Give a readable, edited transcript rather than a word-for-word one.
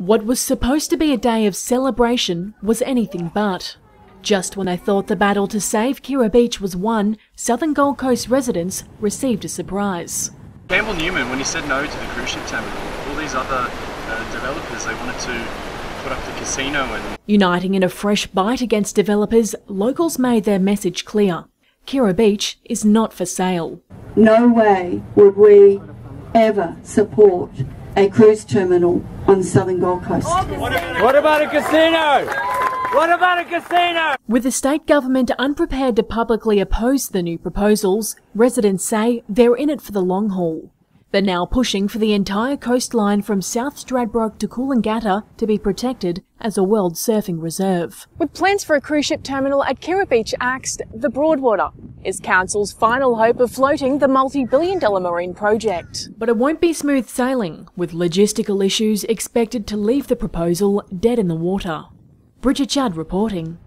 What was supposed to be a day of celebration was anything but. Just when they thought the battle to save Kirra Beach was won, Southern Gold Coast residents received a surprise. Campbell Newman, when he said no to the cruise ship terminal, all these other developers, they wanted to put up the casino and... Uniting in a fresh bite against developers, locals made their message clear. Kirra Beach is not for sale. No way would we ever support a cruise terminal on the Southern Gold Coast. What about a casino? What about a casino? With the state government unprepared to publicly oppose the new proposals, residents say they're in it for the long haul. They're now pushing for the entire coastline from South Stradbroke to Coolangatta to be protected as a World Surfing Reserve. With plans for a cruise ship terminal at Kirra Beach axed, the Broadwater is Council's final hope of floating the multi-billion-dollar marine project. But it won't be smooth sailing, with logistical issues expected to leave the proposal dead in the water. Bridget Judd reporting.